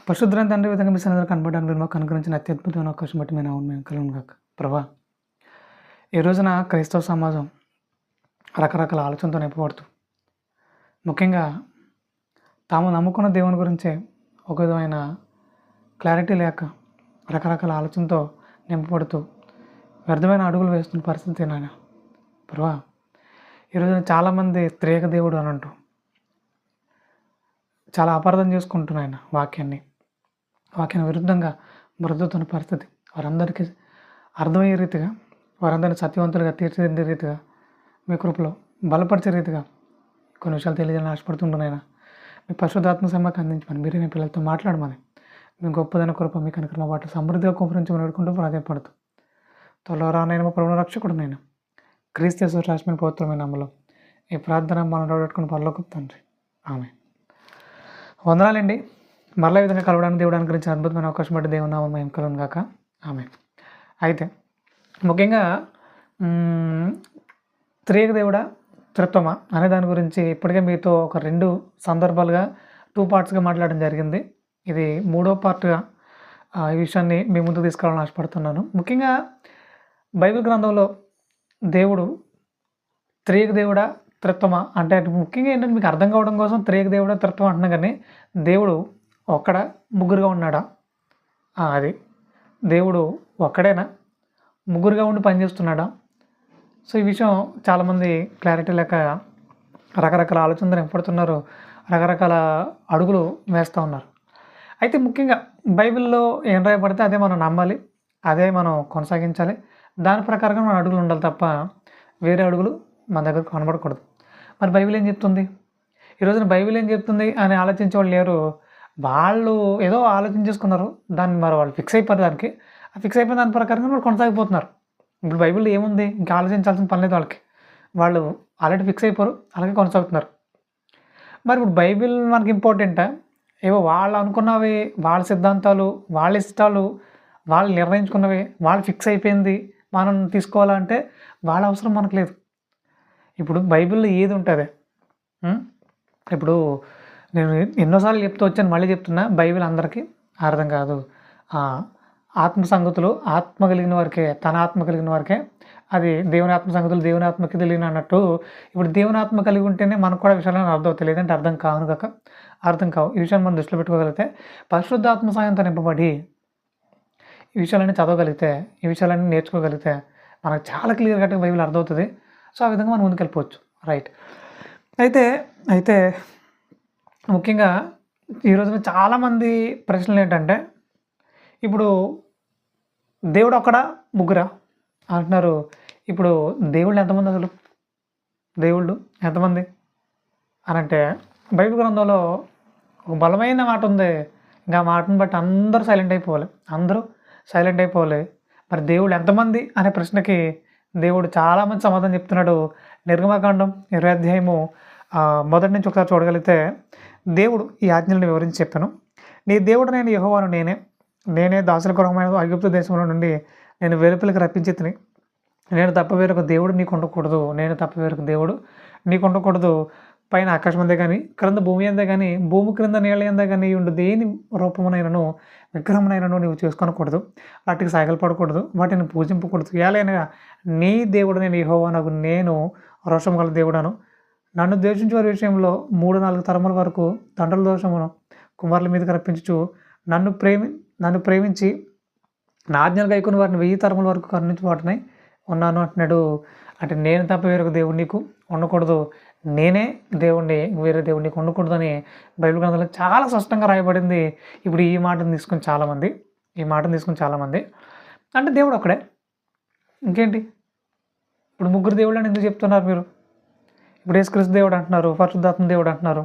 పరిశుద్ధమైన తండ్రి విధంగా మీ సన్నిధిలో కనబడడానికి మీరు మాకు అనుగ్రహించిన అత్యద్భుతమైన అవకాశం బట్టి మేము అవును మేము కలుగును కాక ప్రభా. ఈ రోజున క్రైస్తవ సమాజం రకరకాల ఆలోచనతో నింపబడుతూ ముఖ్యంగా తాము నమ్ముకున్న దేవుని గురించే ఒక విధమైన క్లారిటీ లేక రకరకాల ఆలోచనతో నింపబడుతూ వ్యర్థమైన అడుగులు వేస్తున్న పరిస్థితి నాయన ప్రభా. ఈరోజున చాలామంది త్రేక దేవుడు అని అంటూ చాలా అపార్థం చేసుకుంటున్నాయన వాక్యాన్ని విరుద్ధంగా బ్రతుకుతున్న పరిస్థితి వారందరికీ అర్థమయ్యే రీతిగా వారందరినీ సత్యవంతులుగా తీర్చిదిద్దే రీతిగా మీ కృపలో బలపరిచే రీతిగా కొన్ని విషయాలు తెలియజేయాలని ఆశపడుతుంటున్నాయినా మీ పరిశుద్ధాత్మ సమ్మకి అందించమని మీరే మీ పిల్లలతో మాట్లాడమని మీ గొప్పదైన కృప మీ కనుక మా వాటి సమృద్ధిగా కుమరించమని వేడుకుంటూ ప్రాధాన్యపడుతూ త్వరలో రానైన మా ప్రభువును రక్షకుడు నేను క్రీస్తు రాష్ట్ర పవిత్రమైన అమలు ఈ ప్రార్థన మనం పెట్టుకుని పరలోకి తండ్రి ఆమె. వందనాలండి. మరలా విధంగా కలవడానికి దేవుడానికి గురించి అద్భుతమైన అవకాశం బట్టి దేవుని నామం మేము కలుగును గాక ఆమె. అయితే ముఖ్యంగా త్రియేక దేవుడా త్రిత్వమా అనే దాని గురించి ఇప్పటికే మీతో ఒక 2 సందర్భాలుగా 2 పార్ట్స్గా మాట్లాడడం జరిగింది. ఇది 3వ పార్ట్గా ఈ విషయాన్ని మీ ముందుకు తీసుకురావాలని ఆశపడుతున్నాను. ముఖ్యంగా బైబిల్ గ్రంథంలో దేవుడు త్రియేక దేవుడా త్రిత్వమా అంటే ముఖ్యంగా ఏంటంటే మీకు అర్థం కావడం కోసం త్రియేక దేవుడా త్రిత్వం అంటున్నా కానీ దేవుడు ఒక్కడా ముగ్గురుగా ఉన్నాడా? అది దేవుడు ఒక్కడేనా ముగ్గురుగా ఉండి పనిచేస్తున్నాడా? సో ఈ విషయం చాలామంది క్లారిటీ లేక రకరకాల ఆలోచనలు నింపడుతున్నారు, రకరకాల అడుగులు వేస్తూ ఉన్నారు. అయితే ముఖ్యంగా బైబిల్లో ఏం రాయబడితే అదే మనం నమ్మాలి, అదే మనం కొనసాగించాలి, దాని ప్రకారంగా మన అడుగులు ఉండాలి తప్ప వేరే అడుగులు మన దగ్గర కనబడకూడదు. మరి బైబిల్ ఏం చెప్తుంది? ఈరోజున బైబిల్ ఏం చెప్తుంది అని ఆలోచించే వాళ్ళు లేరు. వాళ్ళు ఏదో ఆలోచించేసుకున్నారు, దాన్ని మరి వాళ్ళు ఫిక్స్ అయిపోయారు దానికి. ఆ ఫిక్స్ అయిపోయిన దాని ప్రకారంగా వాళ్ళు కొనసాగిపోతున్నారు. ఇప్పుడు బైబిల్లో ఏముంది ఇంకా ఆలోచించాల్సిన పని లేదు వాళ్ళకి, వాళ్ళు ఆల్రెడీ ఫిక్స్ అయిపోరు, అలాగే కొనసాగుతున్నారు. మరి ఇప్పుడు బైబిల్ మనకి ఇంపార్టెంటా? ఏవో వాళ్ళు అనుకున్నవి, వాళ్ళ సిద్ధాంతాలు, వాళ్ళ ఇష్టాలు, వాళ్ళు నిర్ణయించుకున్నవి, వాళ్ళు ఫిక్స్ అయిపోయింది మనం తీసుకోవాలంటే వాళ్ళ అవసరం మనకు లేదు. ఇప్పుడు బైబిల్లో ఏది ఉంటుంది? ఇప్పుడు నేను ఎన్నోసార్లు చెప్తూ వచ్చాను, మళ్ళీ చెప్తున్నా, బైబిల్ అందరికీ అర్థం కాదు. ఆత్మ సంగతులు ఆత్మ కలిగిన వారికే, తన ఆత్మ కలిగిన వారికే అది దేవుని ఆత్మ సంగతులు దేవుని ఆత్మకి తెలియని అన్నట్టు. ఇప్పుడు దేవుని ఆత్మ కలిగి ఉంటేనే మనకు కూడా విషయాలను అర్థం అవుతాయి, లేదంటే అర్థం కావు. ఈ విషయాన్ని మనం దృష్టిలో పెట్టుకోగలిగితే, పరిశుద్ధాత్మ సాయంతో నింపబడి ఈ విషయాలన్నీ చదవగలిగితే, ఈ విషయాలన్నీ నేర్చుకోగలిగితే మనకు చాలా క్లియర్ కట్గా బైబిల్ అర్థమవుతుంది. సో ఆ విధంగా మనం ముందుకు వెళ్ళిపోవచ్చు. రైట్. అయితే ముఖ్యంగా ఈరోజున చాలామంది ప్రశ్నలు ఏంటంటే, ఇప్పుడు దేవుడు ఒక్కడా ముగ్గురా అంటున్నారు. ఇప్పుడు దేవుళ్ళు ఎంతమంది? అసలు దేవుళ్ళు ఎంతమంది అని అంటే బైబిల్ గ్రంథంలో ఒక బలమైన మాట ఉంది. ఇంకా ఆ మాటను బట్టి అందరూ సైలెంట్ అయిపోవాలి. మరి దేవుళ్ళు ఎంతమంది అనే ప్రశ్నకి దేవుడు చాలామంది సమాధానం చెప్తున్నాడు. నిర్గమకాండం 20వ అధ్యాయము మొదటి నుంచి ఒకసారి చూడగలిగితే దేవుడు ఈ ఆజ్ఞలను వివరించి చెప్పాను. నీ దేవుడు నేను యెహోవాను, నేనే దాసుల గృహమైన ఐగుప్తు దేశంలో నుండి నేను వెలుపలికి రప్పించి తిని, నేను తప్ప వేరొక దేవుడు నీకు ఉండకూడదు. పైన ఆకాశం అందే కానీ, క్రింద భూమి అందే కానీ, భూమి క్రింద నీళ్ళ అందే కానీ ఉండు దేని రూపమునైనను విగ్రహమునైనను నీవు చేసుకొనకూడదు, వాటికి సాగలపడకూడదు, వాటిని పూజింపకూడదు. ఏలైనగా నీ దేవుడు నేను యెహోవానగు నేను రోషం గల దేవుడను. నన్ను ద్వేషించే వారి విషయంలో 3-4 తరముల వరకు తండ్రుల దోషమును కుమారుల మీదకి రప్పించుచు నన్ను ప్రేమించి నా ఆజ్ఞలు గైకొని వారిని 1000 తరముల వరకు కరుణించి వాటిని ఉన్నాను అంటున్నాడు. అంటే నేను తప్ప వేరొక దేవుడు నీకు ఉండకూడదు, నేనే దేవుణ్ణి, వేరే దేవుడు నీకు ఉండకూడదు అని బైబిల్ గ్రంథంలో చాలా స్పష్టంగా రాయబడింది. ఇప్పుడు ఈ మాటను తీసుకుని చాలామంది అంటే దేవుడు ఒక్కడే, ఇంకేంటి? ఇప్పుడు ముగ్గురు దేవుళ్ళు అని ఎందుకు చెప్తున్నారు మీరు? ఇప్పుడు యేసుక్రీస్తు దేవుడు అంటున్నారు, పరిశుద్ధాత్మ దేవుడు అంటున్నారు.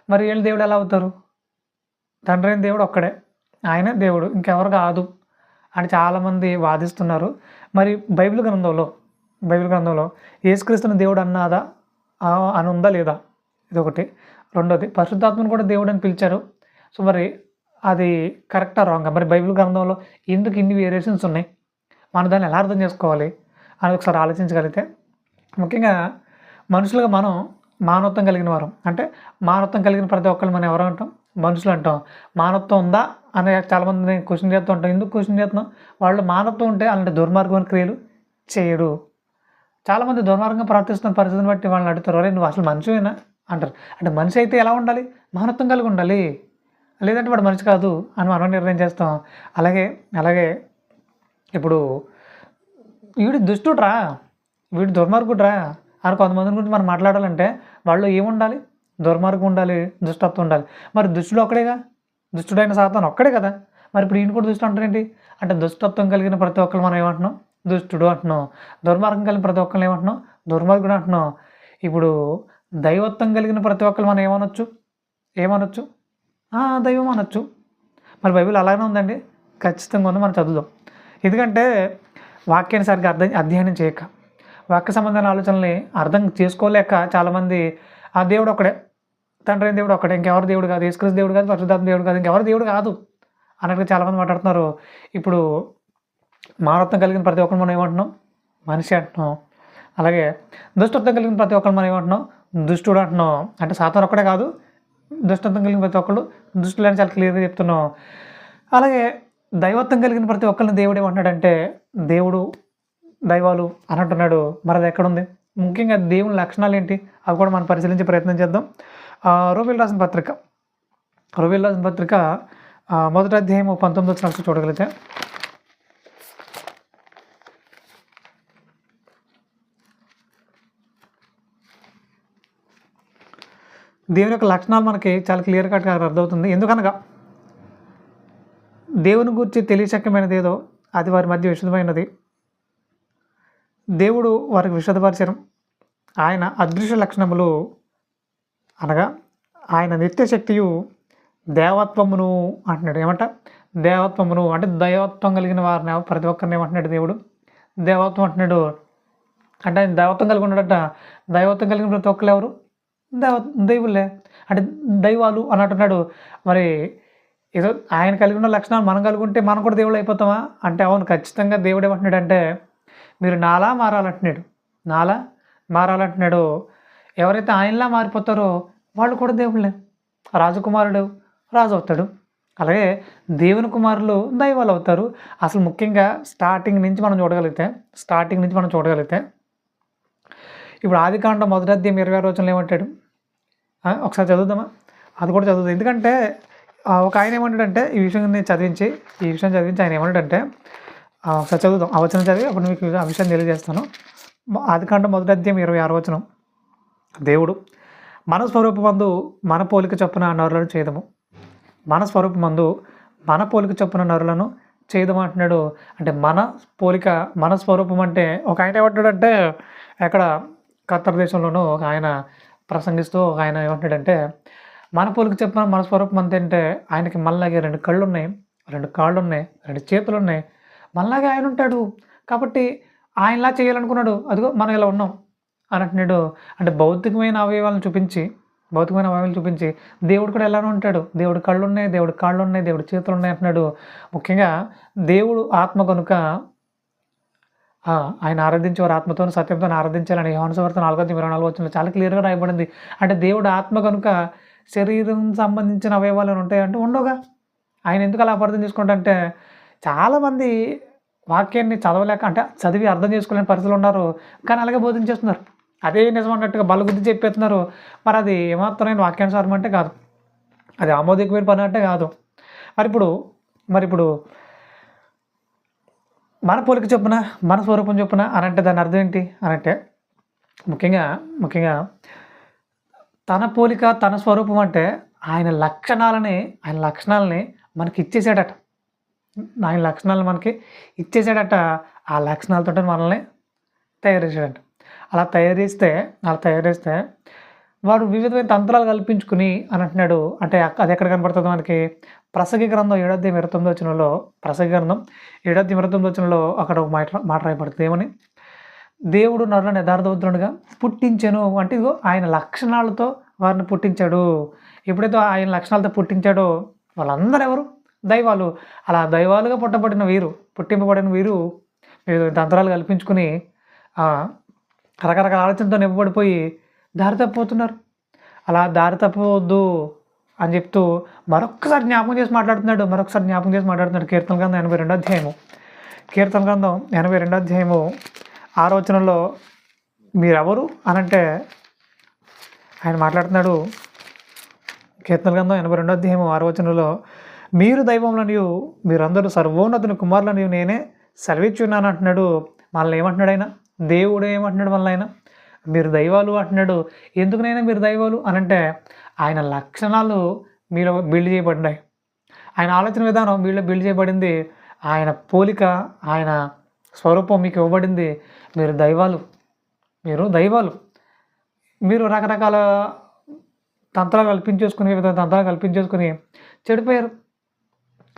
మరి వీళ్ళు దేవుడు ఎలా అవుతారు? తండ్రి అయిన దేవుడు ఒక్కడే, ఆయన దేవుడు, ఇంకెవరు కాదు అని చాలామంది వాదిస్తున్నారు. మరి బైబిల్ గ్రంథంలో యేసుక్రీస్తుని దేవుడు అన్నాదా అని ఉందా లేదా? ఇదొకటి. రెండోది, పరిశుద్ధాత్మను కూడా దేవుడు అని పిలిచారు. సో మరి అది కరెక్టా రాంగా? మరి బైబిల్ గ్రంథంలో ఎందుకు ఇన్ని వేరియేషన్స్ ఉన్నాయి? మనం దాన్ని ఎలా అర్థం చేసుకోవాలి అని ఒకసారి ఆలోచించగలిగితే, ముఖ్యంగా మనుషులుగా మనం మానవత్వం కలిగిన వారం. అంటే మానవత్వం కలిగిన ప్రతి ఒక్కరు మనం ఎవరు అంటాం? మనుషులు అంటాం. మానవత్వం ఉందా అని చాలామందిని క్వెషన్ చేస్తూ ఉంటాం. ఎందుకు క్వెషన్ చేస్తున్నాం? వాళ్ళు మానవత్వం ఉంటే అలాంటి దుర్మార్గమైన క్రియలు చేయరు. చాలామంది దుర్మార్గంగా ప్రవర్తిస్తున్న పరిస్థితిని బట్టి వాళ్ళని అడుగుతారు, "ఒరేయ్ నువ్వు అసలు మనిషివేనా?" అంటారు. అంటే మనిషి అయితే ఎలా ఉండాలి? మానవత్వం కలిగి ఉండాలి. లేదంటే వాడు మనిషి కాదు అని మనం నిర్ణయం చేస్తాం. అలాగే అలాగే ఇప్పుడు వీడు దుష్టుడురా, వీడు దుర్మార్గుడురా అని కొంతమంది గురించి మనం మాట్లాడాలంటే వాళ్ళు ఏముండాలి? దుర్మార్గం ఉండాలి, దుష్టత్వం ఉండాలి. మరి దుష్టుడు ఒక్కడేగా, దుష్టుడైన సాతాను ఒక్కడే కదా! మరి ఇప్పుడు ఈయన కూడా దుష్టుడు అంటారేంటి? అంటే దుష్టత్వం కలిగిన ప్రతి ఒక్కరు మనం ఏమంటున్నాం? దుష్టుడు అంటున్నాం. దుర్మార్గం కలిగిన ప్రతి ఒక్కరిని ఏమంటున్నాం? దుర్మార్గుడు అంటున్నాం. ఇప్పుడు దైవత్వం కలిగిన ప్రతి ఒక్కరు మనం ఏమనొచ్చు? ఏమనొచ్చు? దైవం అనొచ్చు. మరి బైబిల్ అలాగే ఉందండి? ఖచ్చితంగా ఉంది. మనం చదువుదాం. ఎందుకంటే వాక్యాన్ని సరిగ్గా అధ్యయనం చేయక, వాక్య సంబంధమైన ఆలోచనల్ని అర్థం చేసుకోలేక చాలామంది ఆ దేవుడు ఒక్కడే, తండ్రి అయిన దేవుడు ఒక్కడే, ఇంకెవరు దేవుడు కాదు, యేసుక్రీస్తు దేవుడు కాదు, పరిశుద్ధాత్మ దేవుడు కాదు, ఇంకెవరు దేవుడు కాదు అన్నట్టుగా చాలామంది మాట్లాడుతున్నారు. ఇప్పుడు మానవత్వం కలిగిన ప్రతి ఒక్కరు మనం ఏమంటున్నాం? మనిషి అంటున్నాం. అలాగే దుష్టత్వం కలిగిన ప్రతి ఒక్కరు మనం ఏమంటున్నాం? దుష్టుడు అంటున్నాం. అంటే సాతాను ఒక్కడే కాదు, దుష్టత్వం కలిగిన ప్రతి ఒక్కళ్ళు దుష్టులని చాలా క్లియర్గా చెప్తున్నాం. అలాగే దైవత్వం కలిగిన ప్రతి ఒక్కరిని దేవుడు ఏమంటున్నాడంటే దేవుడు, దైవాలు అని అంటున్నాడు. మరి అది ఎక్కడుంది? ముఖ్యంగా దేవుని లక్షణాలు ఏంటి? అవి కూడా మనం పరిశీలించే ప్రయత్నం చేద్దాం. రోమీయులకు రాసిన పత్రిక మొదటి అధ్యాయం 19వ వచనం చూడగలిగితే, దేవుని యొక్క లక్షణాలు మనకి చాలా క్లియర్ కట్గా అర్థమవుతుంది. ఎందుకనగా దేవుని గురించి తెలియశక్యమైనది ఏదో అది వారి మధ్య విశుద్ధమైనది. దేవుడు వారికి విశదపరచడం. ఆయన అదృశ్య లక్షణములు అనగా ఆయన నిత్యశక్తియు దేవత్వమును అంటున్నాడు. ఏమంట? దేవత్వమును అంటే దైవత్వం కలిగిన వారిని ప్రతి ఒక్కరిని ఏమంటున్నాడు దేవుడు? దేవత్వం అంటున్నాడు. అంటే ఆయన దైవత్వం కలిగి ఉన్నాడట. దైవత్వం కలిగిన ప్రతి ఒక్కరు ఎవరు? దైవులే, అంటే దైవాలు అని అంటున్నాడు. మరి ఏదో ఆయన కలిగి ఉన్న లక్షణాలు మనం కలిగి ఉంటే మనం కూడా దేవుళ్ళు అయిపోతామా అంటే అవును, ఖచ్చితంగా దేవుడు ఏమంటున్నాడంటే మీరు నాలా మారాలంటున్నాడు. నాలా మారాలంటున్నాడు. ఎవరైతే ఆయనలా మారిపోతారో వాళ్ళు కూడా దేవుళ్ళే. రాజకుమారుడు రాజు అవుతాడు. అలాగే దేవుని కుమారులు దైవాలు అవుతారు. అసలు ముఖ్యంగా స్టార్టింగ్ నుంచి మనం చూడగలిగితే ఇప్పుడు ఆదికాండం మొదటి అధ్యాయం 26వ వచనంలో ఏమంటాడు? ఒకసారి చదువుదామా? అది కూడా చదువుదాం. ఎందుకంటే ఒక ఆయన ఏమంటాడంటే ఈ విషయం చదివించి ఆయన ఏమంటాడంటే ఒకసారి చదువుదాం. ఆ వచనం చదివి అప్పుడు మీకు ఆ విషయం తెలియజేస్తాను. ఆదికాండం మొదటి అధ్యాయం 26వ వచనం. దేవుడు మన స్వరూపమందు మన పోలిక చొప్పున నరులను చేయదము. మన స్వరూపమందు మన పోలిక చొప్పున నరులను చేయదము అంటున్నాడు. అంటే మన పోలిక, మన స్వరూపం అంటే ఒక ఆయన ఏమంటాడంటే ఎక్కడ ఖత్తర్ దేశంలోనూ ఒక ఆయన ప్రసంగిస్తూ ఒక ఆయన ఏమంటాడంటే మన పోలిక చొప్పున మన స్వరూపం అంతే. ఆయనకి మనలాగే 2 కళ్ళు ఉన్నాయి, 2 కాళ్ళు ఉన్నాయి, 2 చేతులు ఉన్నాయి, మనలాగే ఆయన ఉంటాడు. కాబట్టి ఆయనలా చేయాలనుకున్నాడు. అదిగో మనం ఇలా ఉన్నాం అని అంటున్నాడు. అంటే భౌతికమైన అవయవాలను చూపించి దేవుడు కూడా ఎలానో ఉంటాడు. దేవుడి కళ్ళు ఉన్నాయి, దేవుడి కాళ్ళు ఉన్నాయి, దేవుడి చేతులు ఉన్నాయి అంటున్నాడు. ముఖ్యంగా దేవుడు ఆత్మ కనుక ఆయన ఆరాధించేవారు ఆత్మతోను సత్యంతో ఆరాధించాలని యోహాను సువార్త 4:24 వచనంలో చాలా క్లియర్గా రాయబడింది. అంటే దేవుడు ఆత్మ కనుక శరీరం సంబంధించిన అవయవాలు ఉంటాయంటే ఉండవుగా. ఆయన ఎందుకు అలా అపార్థం చేసుకుంటారంటే చాలామంది వాక్యాన్ని చదవలేక, అంటే చదివి అర్థం చేసుకోలేని పరిస్థితులు ఉన్నారు. కానీ అలాగే బోధించేస్తున్నారు. అదే నిజం అన్నట్టుగా బల్లగుద్ది చెప్పేస్తున్నారు. మరి అది ఏమాత్రమైన వాక్యానుసారం అంటే కాదు, అది ఆమోదికమైన పని అంటే కాదు. మరి ఇప్పుడు మన పోలిక చొప్పున మన స్వరూపం చొప్పున అని అంటే దాని అర్థం ఏంటి అని అంటే ముఖ్యంగా తన పోలిక తన స్వరూపం అంటే ఆయన లక్షణాలని మనకి ఇచ్చేసాడట. ఆయన లక్షణాలను మనకి ఇచ్చేసాడట. ఆ లక్షణాలతో మనల్ని తయారు చేశాడట. అలా తయారు చేస్తే వాడు వివిధమైన తంత్రాలు కల్పించుకుని అని అంటున్నాడు. అంటే అది ఎక్కడ కనబడుతుంది మనకి? ప్రసంగి గ్రంథం 7వ అధ్యాయం 29వ వచనంలో, అక్కడ ఒక మాట రాయబడుతుంది. ఏమని? దేవుడు నరులను యథార్థవంతులుగా పుట్టించెను అంటే ఇదిగో ఆయన లక్షణాలతో వారిని పుట్టించాడు. ఎప్పుడైతే ఆయన లక్షణాలతో పుట్టించాడో వాళ్ళందరూ ఎవరు? దైవాలు. అలా దైవాలుగా పుట్టింపబడిన వీరు వివిధ తంత్రాలు కల్పించుకుని రకరకాల ఆలోచనతో నింపబడిపోయి దారి తప్పిపోతున్నారు. అలా దారి తప్పవద్దు అని చెప్తూ మరొక్కసారి జ్ఞాపకం చేసి మాట్లాడుతున్నాడు. కీర్తన గ్రంథం 82 అధ్యాయము. కీర్తన గ్రంథం 82 అధ్యాయము 6వ వచనంలో మీరెవరు అనంటే ఆయన మాట్లాడుతున్నాడు. కీర్తన గ్రంథం 82 అధ్యాయము 6వ వచనంలో మీరు దైవములనియు మీరందరూ సర్వోన్నతుని కుమారులనియు నేనే సెలవిచ్చున్నాను అంటున్నాడు. మనల్ని ఏమంటున్నాడు ఆయన? దేవుడు ఏమంటున్నాడు మనల్ని? ఆయన మీరు దైవాలు అంటున్నాడు. ఎందుకునైనా మీరు దైవాలు అనంటే ఆయన లక్షణాలు మీలో బిల్డ్ చేయబడినాయి. ఆయన ఆలోచన విధానం మీలో బిల్డ్ చేయబడింది. ఆయన పోలిక, ఆయన స్వరూపం మీకు ఇవ్వబడింది. మీరు దైవాలు. మీరు రకరకాల తంత్రాలు కల్పించేసుకుని చెడిపోయారు.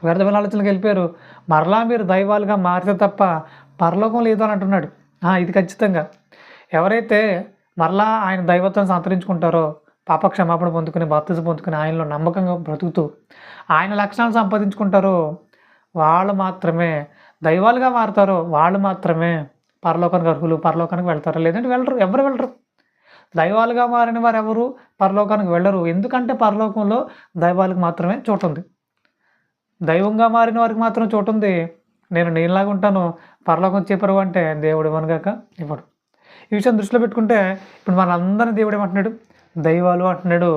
వ్యర్థమైన ఆలోచనలకు వెళ్ళిపోయారు. మరలా మీరు దైవాలుగా మారితే తప్ప పరలోకం లేదు అని అంటున్నాడు. ఇది ఖచ్చితంగా. ఎవరైతే మరలా ఆయన దైవత్వాన్ని సంతరించుకుంటారో, పాప క్షమాపణ పొందుకుని, బాప్తిజం పొందుకుని, ఆయనలో నమ్మకంగా బ్రతుకుతూ ఆయన లక్షణాలు సంపాదించుకుంటారో వాళ్ళు మాత్రమే దైవాలుగా మారుతారో వాళ్ళు మాత్రమే పరలోకానికి అర్హులు, పరలోకానికి వెళ్తారు. లేదంటే ఎవరు వెళ్ళరు. దైవాలుగా మారిన వారు ఎవరు పరలోకానికి వెళ్ళరు. ఎందుకంటే పరలోకంలో దైవాలకు మాత్రమే చోటు ఉంది. దైవంగా మారిన వారికి మాత్రం చోటు ఉంది. నేను నీలాగా ఉంటాను, పరలోకం చెప్పరు అంటే దేవుడు ఇవ్వనుగాక ఇవ్వడు. ఈ విషయం దృష్టిలో పెట్టుకుంటే ఇప్పుడు మనందరినీ దేవుడు ఏమంటున్నాడు? దైవాలు అంటున్నాడు.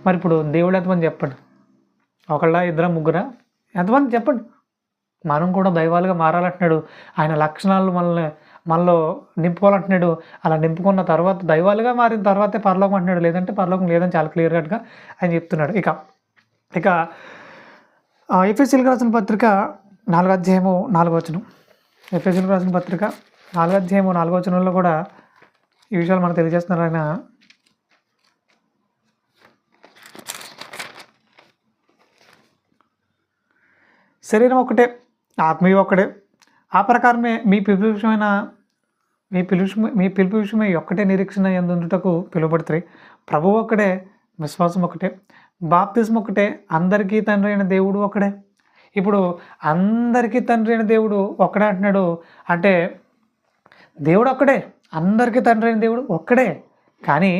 మరి ఇప్పుడు దేవుడు ఎంతమంది చెప్పండి? ఒకళ్ళ, ఇద్దరా, ముగ్గురా? ఎంతమంది చెప్పండి? మనం కూడా దైవాలుగా మారాలంటున్నాడు. ఆయన లక్షణాలు మనలో నింపుకోవాలంటున్నాడు. అలా నింపుకున్న తర్వాత దైవాలుగా మారిన తర్వాతే పరలోకం అంటున్నాడు. లేదంటే పరలోకం లేదని చాలా క్లియర్ కట్గా ఆయన చెప్తున్నాడు. ఇక ఎఫెసీయులకు రాసిన పత్రిక 4వ అధ్యాయము 4వ వచనం. ఎఫెసీయులకు రాసిన పత్రిక 4వ అధ్యాయము 4వ వచనంలో కూడా ఈ విషయాలు మనకు తెలియజేస్తున్నారు ఆయన. శరీరం ఒకటే, ఆత్మీయ ఒకటే. ఆ ప్రకారమే మీ పిలుపు విషయమై ఒక్కటే నిరీక్షణ ఎందుటకు పిలువబడతాయి. ప్రభువు ఒక్కడే, విశ్వాసం ఒకటే, బాప్తిజం ఒకటే, అందరికీ తండ్రి అయిన దేవుడు ఒకడే. ఇప్పుడు అందరికీ తండ్రి అయిన దేవుడు ఒక్కడే అంటున్నాడు. అంటే దేవుడు ఒక్కడే, అందరికీ తండ్రి అయిన దేవుడు ఒక్కడే. కానీ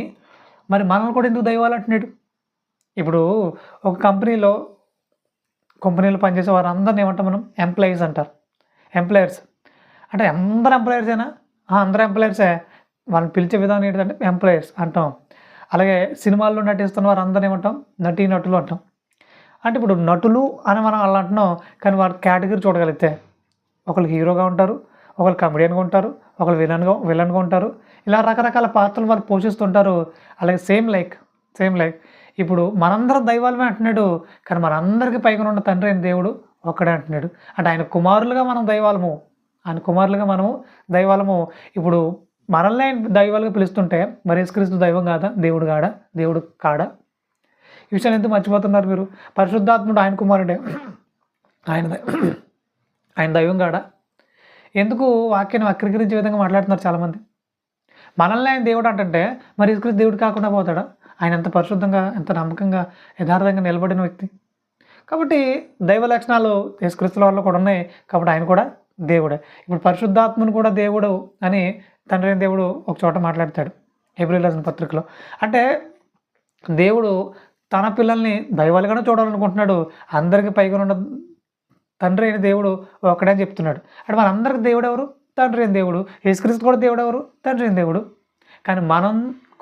మరి మనల్ని కూడా ఎందుకు దైవాలు అంటున్నాడు? ఇప్పుడు ఒక కంపెనీలో పనిచేసే వారు అందరిని ఏమంటాం మనం? ఎంప్లాయీస్ అంటారు. ఎంప్లాయర్స్ అంటే అందరు ఎంప్లాయర్సేనా? అందరూ ఎంప్లాయర్సే. వాళ్ళని పిలిచే విధానం ఏంటంటే ఎంప్లాయర్స్ అంటాం. అలాగే సినిమాల్లో నటిస్తున్న వారు అందరిని ఏమంటాం? నటులు అంటాం. అంటే ఇప్పుడు నటులు అని మనం అలా అంటున్నాం. కానీ వారి కేటగిరీ చూడగలిగితే ఒకళ్ళు హీరోగా ఉంటారు, ఒకళ్ళు కమెడియన్గా ఉంటారు, ఒకళ్ళు విలన్గా ఉంటారు. ఇలా రకరకాల పాత్రలు వాళ్ళు పోషిస్తుంటారు. అలాగే సేమ్ లైక్ ఇప్పుడు మనందరం దైవాలమే అంటున్నాడు. కానీ మనందరికీ పైగా ఉన్న తండ్రి అయిన దేవుడు ఒక్కడే అంటున్నాడు. అంటే ఆయన కుమారులుగా మనం దైవాలము. ఇప్పుడు మనల్ని దైవాలుగా పిలుస్తుంటే మరి యేసుక్రీస్తు దైవం కాదా? దేవుడు కాడా? ఈ విషయాన్ని ఎందుకు మర్చిపోతున్నారు మీరు? పరిశుద్ధాత్ముడు ఆయన కుమారుడే, ఆయన దైవం కాడా? ఎందుకు వాక్యాన్ని వక్రీకరించే విధంగా మాట్లాడుతున్నారు చాలామంది? మనల్ని ఆయన దేవుడు అంటే మరి యేసుక్రీస్తు దేవుడు కాకుండా పోతాడా? ఆయన ఎంత పరిశుద్ధంగా, ఎంత నమ్మకంగా, యథార్థంగా నిలబడిన వ్యక్తి. కాబట్టి దైవ లక్షణాలు యేసుక్రీస్తుల వల్ల కూడా ఉన్నాయి. కాబట్టి ఆయన కూడా దేవుడే. ఇప్పుడు పరిశుద్ధాత్మను కూడా దేవుడు అని తండ్రి అయిన దేవుడు ఒక చోట మాట్లాడతాడు హెబ్రీయులకు రాసిన పత్రికలో. అంటే దేవుడు తన పిల్లల్ని దైవాలుగానే చూడాలనుకుంటున్నాడు. అందరికీ పైగా ఉన్న తండ్రి అయిన దేవుడు ఒక్కడే అని చెప్తున్నాడు. అంటే మనందరికి దేవుడు ఎవరు? తండ్రి అయిన దేవుడు. యేసుక్రీస్తు కూడా దేవుడు ఎవరు? తండ్రి అయిన దేవుడు. కానీ మనం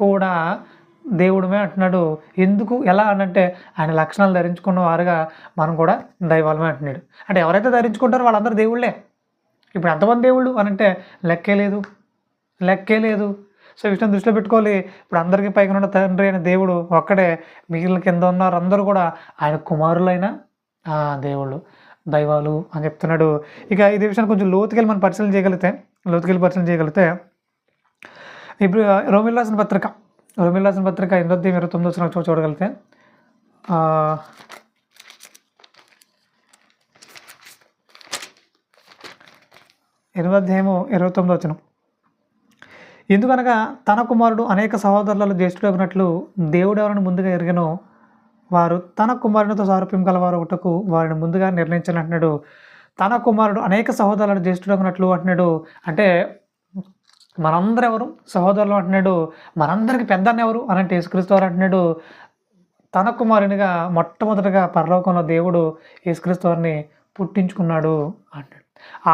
కూడా దేవుడమే అంటున్నాడు. ఎందుకు, ఎలా అనంటే ఆయన లక్షణాలు ధరించుకున్న వారుగా మనం కూడా దైవాలమే అంటున్నాడు. అంటే ఎవరైతే ధరించుకుంటారో వాళ్ళందరూ దేవుళ్ళే. ఇప్పుడు ఎంతమంది దేవుళ్ళు అనంటే లెక్కే లేదు. సో ఈ విషయం దృష్టిలో పెట్టుకోవాలి. ఇప్పుడు అందరికీ పైగా ఉన్న తండ్రి అయిన దేవుడు ఒక్కడే. మిగిలిన కింద ఉన్నారు అందరూ కూడా ఆయన కుమారులైన దేవుళ్ళు, దైవాలు అని చెప్తున్నాడు. ఇక ఇదే విషయాన్ని కొంచెం లోతుకెళ్ళి మనం పరిశీలన చేయగలిగితే ఇప్పుడు రోమియోలకు రాసిన పత్రిక 8:29 చూడగలిగితే 8:29 ఎందుకనగా తన కుమారుడు అనేక సహోదరులలో జ్యేష్ఠుడగినట్లు దేవుడు ఎవరిని ముందుగా ఎరిగనో వారు తన కుమారునితో సారూప్యం గలవారు ఒకటకు వారిని ముందుగా నిర్ణయించాలంటున్నాడు. తన కుమారుడు అనేక సహోదరులను జ్యేష్ఠుడగినట్లు అంటున్నాడు. అంటే మనందరూ ఎవరు? సహోదరులు అంటున్నాడు. మనందరికి పెద్ద ఎవరు అనంటే యేసుక్రీస్తు వారు అంటున్నాడు. తన కుమారునిగా మొట్టమొదటగా పరలోకంలో దేవుడు యేసుక్రీస్తు వారిని పుట్టించుకున్నాడు అంటాడు.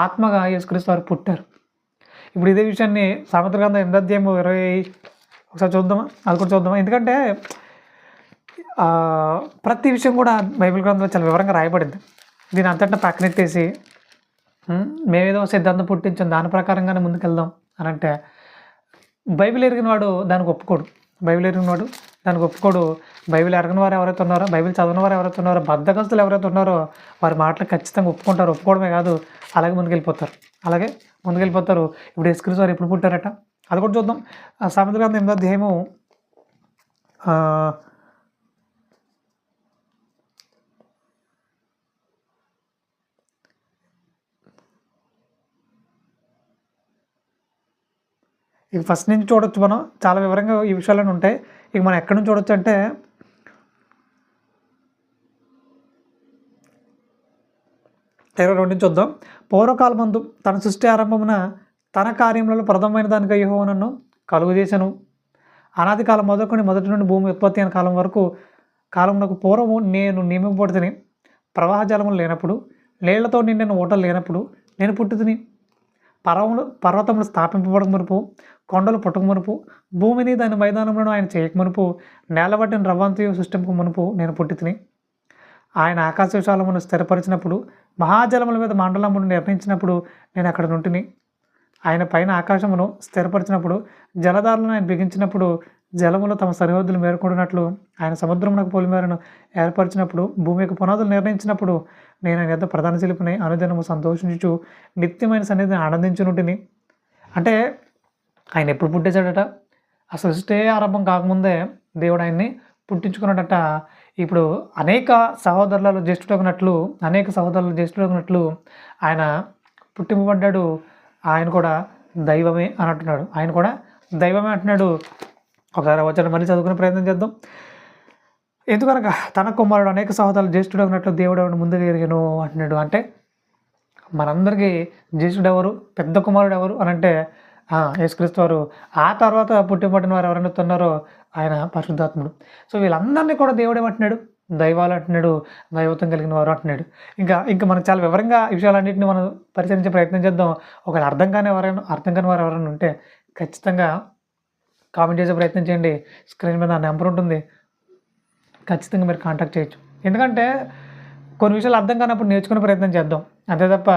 ఆత్మగా యేసుక్రీస్తు వారు పుట్టారు. ఇప్పుడు ఇదే విషయాన్ని సామెతల గ్రంథం 8వ అధ్యాయము 20 ఒకసారి చూద్దామా? అది కూడా చూద్దామా? ఎందుకంటే ప్రతి విషయం కూడా బైబిల్ గ్రంథంలో చాలా వివరంగా రాయబడింది. దీని అంతటా పక్కనెట్టేసి మేమేదో సిద్ధాంతం పుట్టించాం దాని ప్రకారంగానే ముందుకెళ్దాం అని అంటే బైబిల్ ఎరిగిన వాడు దానికి ఒప్పుకోడు. బైబిల్ ఎరిగిన వాడు దానికి ఒప్పుకోడు. బైబిల్ ఎరగని వారు ఎవరైతే ఉన్నారో, బైబిల్ చదవని వారు ఎవరైతే ఉన్నారో, బద్ధకస్తులు ఎవరైతే ఉన్నారో వారి మాటలు ఖచ్చితంగా ఒప్పుకుంటారు. ఒప్పుకోవడమే కాదు, అలాగే ముందుకెళ్ళిపోతారు. ఇప్పుడు యేసుక్రీస్తు వారు ఎప్పుడు పుట్టారట అది కూడా చూద్దాం. సామెతల గ్రంథం 8వ అధ్యాయము ఇక ఫస్ట్ నుంచి చూడొచ్చు. మనం చాలా వివరంగా ఈ విషయాలన్నీ ఉంటాయి. ఇక మనం ఎక్కడి నుంచి చూడొచ్చు అంటే 22 నుంచి చూద్దాం. పూర్వకాలమందు తన సృష్టి ఆరంభమున తన కార్యములలో ప్రథమమైన దానిగా యెహోవా నన్ను కలుగజేసెను. అనాది కాలం మొదటి నుండి భూమి ఉత్పత్తి అయిన కాలం వరకు కాలమునకు పూర్వము నేను నియమింపబడితిని. ప్రవాహ జలములు లేనప్పుడు, నీళ్లతో నిండిన ఊటలు లేనప్పుడు నేను పుట్టుతిని. పర్వతములు స్థాపింపబడక మునుపు, కొండలు పుట్టక మునుపు, భూమిని దాని మైదానములను ఆయన చేయక మునుపు, నేలబట్టిన రవ్వంతయు సృష్టింపక మునుపు నేను పుట్టితిని. ఆయన ఆకాశ విశాలమును స్థిరపరిచినప్పుడు, మహాజలముల మీద మండలమును నిర్ణయించినప్పుడు నేను అక్కడ నుంటిని. ఆయన పైన ఆకాశమును స్థిరపరిచినప్పుడు, జలధారలను ఆయన బిగించినప్పుడు, జలములు తమ సరిహద్దులు మేరకూడినట్లు ఆయన సముద్రమునకు పొలిమేరను ఏర్పరిచినప్పుడు, భూమి యొక్క పునాదులు నిర్ణయించినప్పుడు నేను ఆయన యొద్ద ప్రధాన శిల్పిని అనుదినము సంతోషించుచు నిత్యమైన సన్నిధిని ఆనందించునుంటిని. అంటే ఆయన ఎప్పుడు పుట్టేశాడట? అసలు సృష్టి ఆరంభం కాకముందే దేవుడు ఆయన్ని పుట్టించుకున్నాడట. ఇప్పుడు అనేక సహోదరులలో జ్యేష్ఠుడగినట్లు ఆయన పుట్టింపబడ్డాడు. ఆయన కూడా దైవమే అని అంటున్నాడు. ఒకసారి వచ్చాడు మళ్ళీ చదువుకునే ప్రయత్నం చేద్దాం. ఎందుకనగా తన కుమారుడు అనేక సహోదరులు జ్యేష్ఠుడగినట్లు దేవుడు ఎవరిని ముందుగా ఎరిగెను అంటున్నాడు. అంటే మనందరికీ జ్యేష్ఠుడు ఎవరు, పెద్ద కుమారుడు ఎవరు అని అంటే యేసుక్రీస్తు వారు. ఆ తర్వాత పుట్టిపడిన వారు ఎవరైనా ఉన్నారో ఆయన పరిశుద్ధాత్ముడు. సో వీళ్ళందరినీ కూడా దేవుడు ఏమంటున్నాడు? దైవాలు అంటున్నాడు, దైవత్వం కలిగిన వారు అంటున్నాడు. ఇంకా మనం చాలా వివరంగా ఈ విషయాలన్నింటినీ మనం పరిశీలించే ప్రయత్నం చేద్దాం. ఒకవేళ అర్థం కాని వారు ఎవరైనా ఉంటే ఖచ్చితంగా కామెంట్ చేసే ప్రయత్నం చేయండి. స్క్రీన్ మీద నా నెంబర్ ఉంటుంది, ఖచ్చితంగా మీరు కాంటాక్ట్ చేయొచ్చు. ఎందుకంటే కొన్ని విషయాలు అర్థం కానప్పుడు నేర్చుకునే ప్రయత్నం చేద్దాం, అంతే తప్ప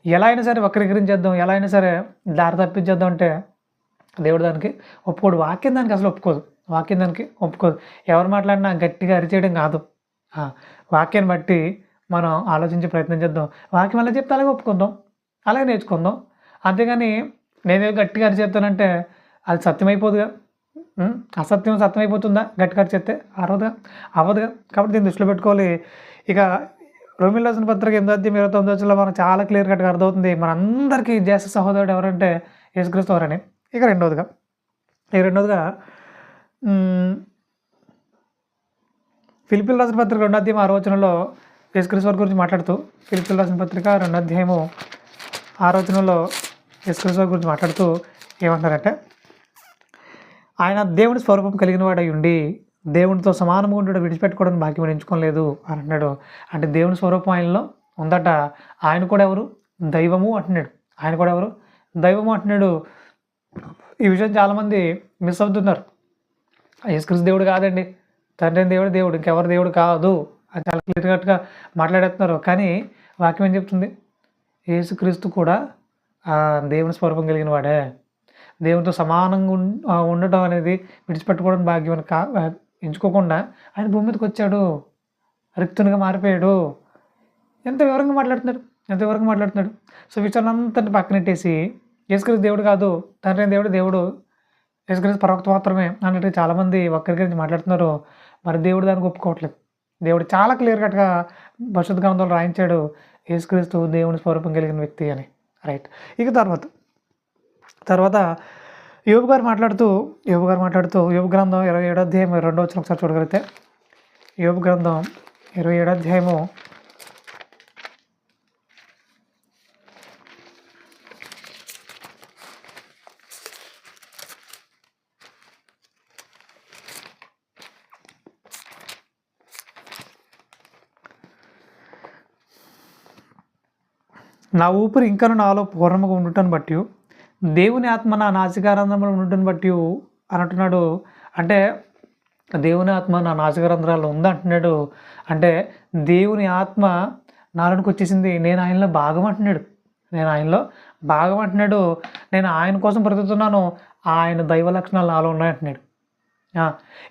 ఎలా అయినా సరే వక్రీకరించేద్దాం, ఎలా అయినా సరే దారి తప్పించేద్దాం అంటే దేవుడు దానికి ఒప్పుకోడు. వాక్యం దానికి అసలు ఒప్పుకోదు. ఎవరు మాట్లాడినా గట్టిగా అరిచేయడం కాదు. వాక్యాన్ని బట్టి మనం ఆలోచించే ప్రయత్నం చేద్దాం. వాక్యం అలా చెప్తే అలాగే ఒప్పుకుందాం, అలాగే నేర్చుకుందాం. అంతేగాని నేనే గట్టిగా అరిచేస్తానంటే అది సత్యమైపోదుగా. అసత్యం సత్యమైపోతుందా గట్టిగా అరిచేస్తే? అవ్వదుగా. కాబట్టి దీన్ని దృష్టిలో పెట్టుకోవాలి. ఇక రోమీయులకు రాసిన పత్రిక 8వ అధ్యాయం 29వ వచనంలో మనకు చాలా క్లియర్ కట్గా అర్థమవుతుంది మనందరికీ జ్యేష్ఠ సహోదరుడు ఎవరంటే యేసుక్రీస్తు వారని. ఇక రెండవదిగా ఫిలిప్పీయులకు రాసిన పత్రిక 2వ అధ్యాయం 6వ వచనంలో యేసుక్రీస్తు వారి గురించి మాట్లాడుతూ, ఫిలిప్పీయులకు రాసిన పత్రిక 2వ అధ్యాయము 6వ వచనంలో యేసుక్రీస్తు వారి గురించి మాట్లాడుతూ ఏమంటారంటే, ఆయన దేవుని స్వరూపం కలిగిన వాడై ఉండి దేవునితో సమానంగా ఉండడం విడిచిపెట్టుకోవడానికి భాగ్యం ఎంచుకోలేదు అని అంటున్నాడు. అంటే దేవుని స్వరూపం ఆయనలో ఉందట. ఆయన కూడా ఎవరు? దైవము అంటున్నాడు. ఈ విషయం చాలామంది మిస్ అవుతున్నారు. యేసుక్రీస్తు దేవుడు కాదండి, తండ్రి దేవుడు, ఇంకెవరు దేవుడు కాదు అని చాలా క్లియర్ కట్గా మాట్లాడేస్తున్నారు. కానీ వాక్యం ఏం చెప్తుంది? యేసుక్రీస్తు కూడా దేవుని స్వరూపం కలిగిన వాడే. దేవునితో సమానంగా ఉండటం అనేది విడిచిపెట్టుకోవడం భాగ్యం ఎంచుకోకుండా ఆయన భూమి మీదకి వచ్చాడు, రిక్తునిగా మారిపోయాడు. ఎంత వివరంగా మాట్లాడుతున్నాడు. సో విషయాలంతా పక్కనెట్టేసి యేసుక్రీస్తు దేవుడు కాదు, తండ్రి దేవుడు, యేసుక్రీస్తు ప్రవక్త మాత్రమే అన్నట్టు చాలామంది వక్రీకరించి మాట్లాడుతున్నారు. మరి దేవుడు దానికి ఒప్పుకోవట్లేదు. దేవుడు చాలా క్లియర్ కట్గా పరిశుద్ధ గ్రంథంలో రాయించాడు, యేసుక్రీస్తు దేవుని స్వరూపం కలిగిన వ్యక్తి అని. రైట్. ఇక తర్వాత యోబు గారు మాట్లాడుతూ యోబు గ్రంథం 27వ అధ్యాయం 2వ వచనం ఒకసారి చూడగలిగితే, యోబు గ్రంథం 27వ అధ్యాయము 2వ నా ఊపిరి ఇంకను నాలో పూర్ణముగా ఉండటం బట్టి దేవుని ఆత్మ నా నాసికారంధ్రంలో ఉండటం బట్టి అని అంటున్నాడు. అంటే దేవుని ఆత్మ నా నాసికారంధ్రాల్లో ఉందంటున్నాడు. అంటే దేవుని ఆత్మ నాలోనికి వచ్చేసింది. నేను ఆయనలో భాగం అంటున్నాడు. నేను ఆయనలో భాగం అంటున్నాడు. నేను ఆయన కోసం బ్రతుకుతున్నాను. ఆయన దైవ లక్షణాలు నాలో ఉన్నాయంటున్నాడు.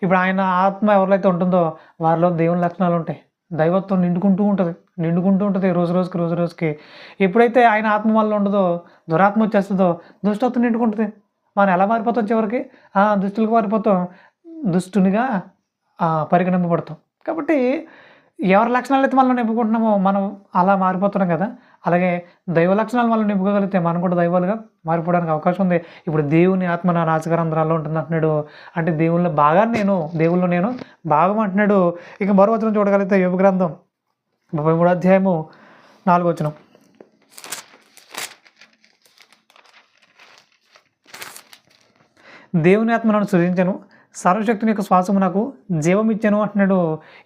ఇప్పుడు ఆయన ఆత్మ ఎవరిలో ఉంటుందో వారిలో దేవుని లక్షణాలు ఉంటాయి. దైవత్వం నిండుకుంటూ ఉంటుంది రోజు రోజుకి. ఎప్పుడైతే ఆయన ఆత్మ వల్ల ఉండదో, దురాత్మ వచ్చేస్తుందో దుష్టత్వం నిండుకుంటుంది. మనం ఎలా మారిపోతాం చివరికి? దుష్టులకు మారిపోతాం, దుష్టునిగా పరిగణింపబడతాం. కాబట్టి ఎవరి లక్షణాలు అయితే మనం నింపుకుంటున్నామో మనం అలా మారిపోతున్నాం కదా. అలాగే దైవ లక్షణాలు మనం నింపుకోగలిగితే మనం కూడా దైవాలుగా మారిపోవడానికి అవకాశం ఉంది. ఇప్పుడు దేవుని ఆత్మ నా నాసికారంధ్రాల్లో ఉంటుంది అంటున్నాడు. అంటే దేవుళ్ళో నేను భాగం అంటున్నాడు. ఇక మరో వచనం చూడగలిగితే యోబు గ్రంథం 33 అధ్యాయము 4వ వచనం. దేవుని ఆత్మ నన్ను సృజించను, సర్వశక్తిని యొక్క శ్వాసము నాకు జీవం ఇచ్చాను అంటున్నాడు.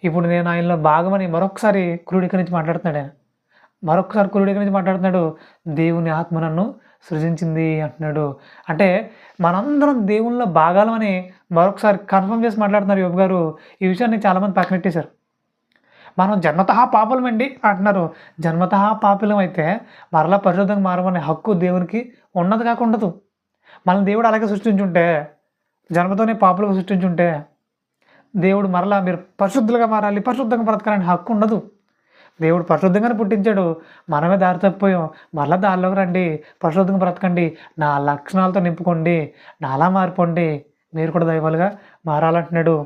ఇప్పుడు నేను ఆయనలో భాగమని మరొకసారి క్రోడీకరించి మాట్లాడుతున్నాడు. దేవుని ఆత్మ నన్ను సృజించింది అంటున్నాడు. అంటే మనందరం దేవుళ్ళలో భాగాలమని మరొకసారి కన్ఫర్మ్ చేసి మాట్లాడుతున్నారు యోబు గారు. ఈ విషయాన్ని చాలామంది పక్కనెట్టేశారు. మనం జన్మతః పాపులమండి అంటున్నారు. జన్మతః పాపులం అయితే మరలా పరిశుద్ధంగా మారమనే హక్కు దేవునికి ఉన్నది కాక ఉండదు. మన దేవుడు అలాగే సృష్టించుంటే, జన్మతోనే పాపులుగా సృష్టించుంటే దేవుడు మరలా మీరు పరిశుద్ధులుగా మారాలి, పరిశుద్ధంగా బ్రతకాలని హక్కు ఉండదు. దేవుడు పరిశుద్ధంగానే పుట్టించాడు. మనమే దారి తప్పిపోయాం. మరలా దారిలోకి రండి, పరిశుద్ధంగా బ్రతకండి, నా లక్షణాలతో నింపుకోండి, నాలా మారిపోండి, మీరు కూడా దైవాలుగా మారాలంటున్నాడు.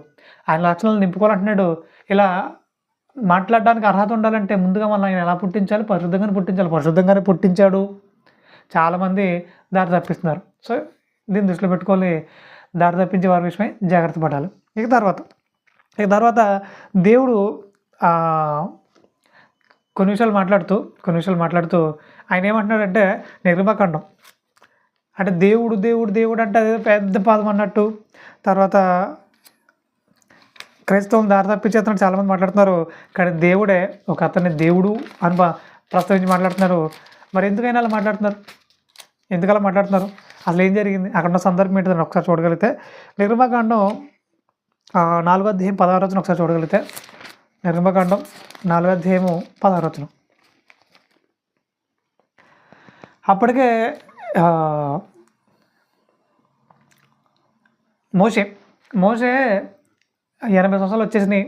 ఆయన లక్షణాలు నింపుకోవాలంటున్నాడు. ఇలా మాట్లాడడానికి అర్హత ఉండాలంటే ముందుగా మనం ఆయన ఎలా పుట్టించాలి? పరిశుద్ధంగానే పుట్టించాడు. చాలామంది దారి తప్పిస్తున్నారు. సో దీన్ని దృష్టిలో పెట్టుకోవాలి. దారి తప్పించే వారి విషయమై జాగ్రత్త పడాలి. ఇక తర్వాత దేవుడు కొన్ని విషయాలు మాట్లాడుతూ ఆయన ఏమంటున్నాడంటే, నిర్గమకాండం అంటే దేవుడు అంటే అదే పెద్ద పదం అన్నట్టు. తర్వాత క్రైస్తవం దారి తప్పించేస్తున్నట్టు చాలామంది మాట్లాడుతున్నారు. కానీ దేవుడే ఒక అతన్ని దేవుడు అని ప్రస్తావించి మాట్లాడుతున్నారు. మరి ఎందుకైనా అలా మాట్లాడుతున్నారు? ఎందుకలా మాట్లాడుతున్నారు? అసలు ఏం జరిగింది? అక్కడ ఉన్న సందర్భం ఏంటని ఒకసారి చూడగలిగితే, నిర్గమకాండం 4వ అధ్యాయం 16వ వచనం ఒకసారి చూడగలిగితే, నిర్గమకాండం 4వ అధ్యాయము 16వ వచనం. అప్పటికే మోషే 80 సంవత్సరాలు వచ్చేసినాయి.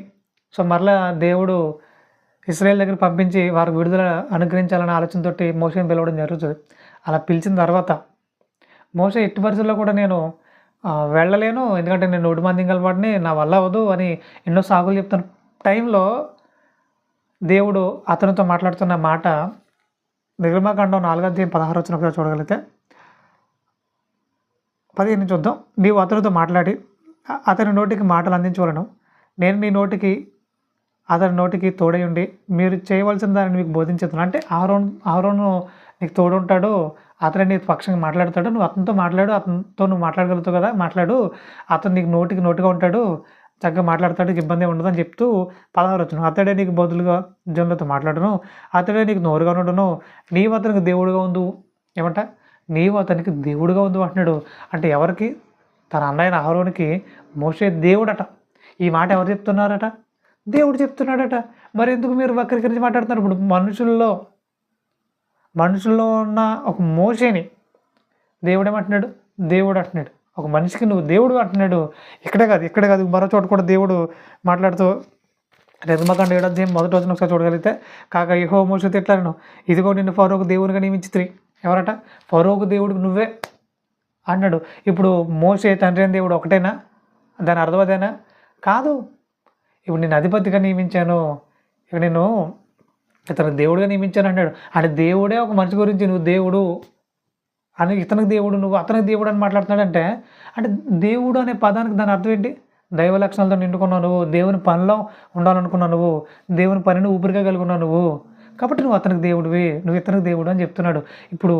సో మరలా దేవుడు ఇశ్రాయేల్ దగ్గర పంపించి వారికి విడుదల అనుగ్రహించాలనే ఆలోచనతోటి మోషేని పిలవడం జరుగుతుంది. అలా పిలిచిన తర్వాత మోషే ఎట్టి పరిస్థితుల్లో కూడా నేను వెళ్ళలేను, ఎందుకంటే నేను 100 మంది కలవాడిని, నా వల్ల అవ్వదు అని ఎన్నో సాకులు చెప్తున్న టైంలో దేవుడు అతనితో మాట్లాడుతున్న మాట నిర్గమకాండం 4వ అధ్యాయం 16వ వచనం ఒకసారి చూడగలిగితే, 15 చూద్దాం. నీవు అతనితో మాట్లాడి అతని నోటికి మాటలు అందించవలను, నేను నీ నోటికి అతని నోటికి తోడై ఉండి మీరు చేయవలసిన దానిని మీకు బోధించేస్తాను. అంటే ఆరోను నీకు తోడుంటాడు, అతనే నీ పక్షంగా మాట్లాడతాడు, నువ్వు అతనితో మాట్లాడు, అతనితో నువ్వు మాట్లాడగలుగుతావు కదా, మాట్లాడు, అతను నీకు నోటిగా ఉంటాడు, చక్కగా మాట్లాడతాడు, ఇబ్బంది ఉండదు అని చెప్తూ 16వ వచనం, అతడే నీకు బదులుగా జనులతో మాట్లాడును, అతడే నీకు నోరుగా నుండును, నీవు అతనికి దేవుడుగా ఉండు. ఏమంట? నీవు అతనికి దేవుడుగా ఉండు అంటున్నాడు. అంటే ఎవరికి? తన అన్నయ్య అహరోనుకి మోషే దేవుడట. ఈ మాట ఎవరు చెప్తున్నారట? దేవుడు చెప్తున్నాడట. మరి ఎందుకు మీరు వక్రీకరించి మాట్లాడుతున్నారు? ఇప్పుడు మనుషుల్లో ఉన్న ఒక మోషేని దేవుడు ఏమంటున్నాడు? దేవుడు అంటున్నాడు. ఒక మనిషికి నువ్వు దేవుడు అంటున్నాడు. ఇక్కడే కాదు మరో చోట కూడా దేవుడు మాట్లాడుతూ నిర్గమకాండం 7వ అధ్యాయం 1వ వచనం ఒకసారి చూడగలిగితే, కాగా యెహోవా మోషేతో ఇట్లనెను, ఇదిగో నిన్ను ఫరోకు దేవునిగా నియమించితిని. ఎవరట? ఫరోకు దేవుడికి నువ్వే అన్నాడు. ఇప్పుడు మోషే తండ్రి అయిన దేవుడు ఒకటేనా? దాని అర్థం అదేనా? కాదు. ఇప్పుడు నేను అధిపతిగా నియమించాను, ఇక నేను ఇతను దేవుడిగా నియమించాను అన్నాడు. అంటే దేవుడే ఒక మనిషి గురించి నువ్వు దేవుడు అని, ఇతనికి దేవుడు, నువ్వు అతనికి దేవుడు అని మాట్లాడుతున్నాడంటే, అంటే దేవుడు అనే పదానికి దాని అర్థం ఏంటి? దైవ లక్షణాలతో నిండుకున్నావు నువ్వు, దేవుని పనిలో ఉండాలనుకున్నావు నువ్వు, దేవుని పనిని ఊపిరిగా కలిగి ఉన్నావు నువ్వు, కాబట్టి నువ్వు అతనికి దేవుడివి, నువ్వు ఇతనికి దేవుడు అని చెప్తున్నాడు. ఇప్పుడు